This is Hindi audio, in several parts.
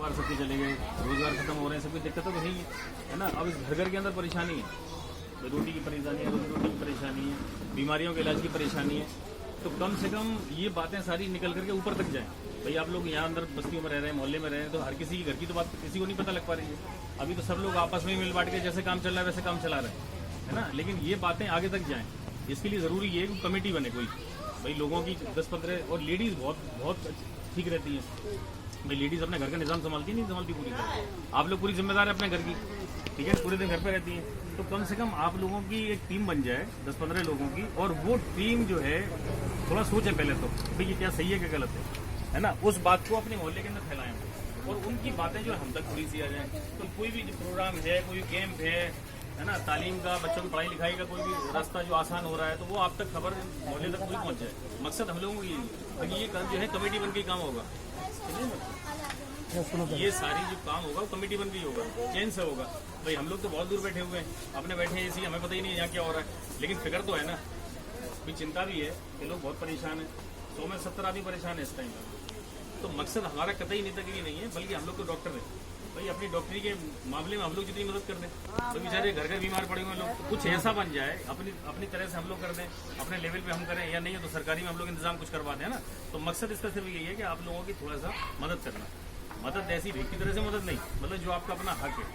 कारोबार सबके चले गए, रोजगार खत्म हो रहे हैं, सबकी दिक्कतें तो है ना। अब इस घर घर के अंदर परेशानी है, रोटी की परेशानी है, रोटी की परेशानी है, बीमारियों के इलाज की परेशानी है। तो कम से कम ये बातें सारी निकल करके ऊपर तक जाएं। भाई आप लोग यहाँ अंदर बस्तियों में रह रहे हैं, मोहल्ले में रह रहे हैं, तो हर किसी की घर की तो बात किसी को नहीं पता लग पा रही है। अभी तो सब लोग आपस में मिल बांट के जैसे काम चल रहा है वैसे काम चला रहे हैं, है ना। लेकिन ये बातें आगे तक जाएं, इसके लिए ज़रूरी है कि कमेटी बने कोई, भाई लोगों की 10-15, और लेडीज़ बहुत ठीक रहती है। भाई लेडीज़ अपने घर का निज़ाम संभालती नहीं संभालती पूरी तरह। आप लोग पूरी जिम्मेदार है अपने घर की, ठीक है, पूरे दिन घर पे रहती है। तो कम से कम आप लोगों की एक टीम बन जाए 10-15 लोगों की, और वो टीम जो है थोड़ा सोचे पहले तो भाई ये क्या सही है क्या गलत है ना। उस बात को अपने मोहल्ले के अंदर फैलाएं और उनकी बातें जो हम तक थोड़ी सी आ जाए। तो कोई भी प्रोग्राम है, कोई कैंप है ना, तालीम का, बच्चों की पढ़ाई लिखाई का कोई भी रास्ता जो आसान हो रहा है, तो वो आप तक खबर मोहल्ले तक पूरी पहुंच जाए। मकसद हम लोगों की ये काम जो है कमेटी बन के काम होगा। ये सारी जो काम होगा वो कमेटी बन के ही होगा, चैन से होगा। भाई हम लोग तो बहुत दूर बैठे हुए हैं, अपने बैठे हैं इसी, हमें पता ही नहीं यहाँ क्या हो रहा है, लेकिन फिक्र तो है ना, कोई चिंता भी है कि लोग बहुत परेशान है। 100 में 70 आदमी परेशान है इस टाइम पर। तो मकसद हमारा कतई नेता के लिए नहीं है, बल्कि हम लोग तो डॉक्टर है भाई, अपनी डॉक्टरी के मामले में हम लोग जितनी मदद कर दें, तो बेचारे घर घर बीमार पड़े हुए लोग, तो कुछ ऐसा बन जाए अपनी तरह से हम लोग कर दें, अपने लेवल पे हम करें, या नहीं है तो सरकारी में हम लोग इंतजाम कुछ करवा दें, है ना। तो मकसद इसका सिर्फ यही है कि आप लोगों की थोड़ा सा मदद करना, मदद ऐसी भीख की तरह से मदद नहीं, मतलब जो आपका अपना हक है।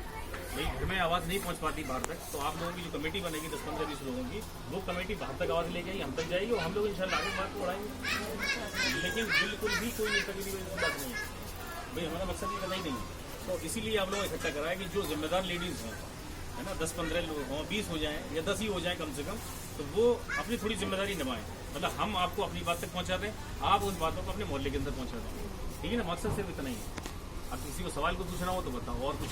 भाई घर में आवाज़ नहीं पहुंच पाती बाहर तक, तो आप लोगों की जो कमेटी बनेगी 10-15-20 लोगों की, वो कमेटी बाहर तक आवाज़ लेके आई, हम तक जाएगी, और हम लोग इंशाल्लाह आगे बात को बढ़ाएंगे। लेकिन बिल्कुल भी कोई नेता की बात नहीं है भाई, हमारा मकसद ये कतई नहीं है। तो इसीलिए आप लोग इकट्ठा कराया कि जो जिम्मेदार लेडीज़ हैं, है ना, 10-15 लोग हों, 20 हो जाएं या 10 ही हो जाएं कम से कम, तो वो अपनी थोड़ी जिम्मेदारी निभाएं। मतलब हम आपको अपनी बात तक पहुंचा दें, आप उन बातों को अपने मोहल्ले के अंदर पहुंचा दें, ठीक है ना। मकसद सिर्फ इतना ही है। अब किसी को सवाल को पूछना हो तो बताओ, और कुछ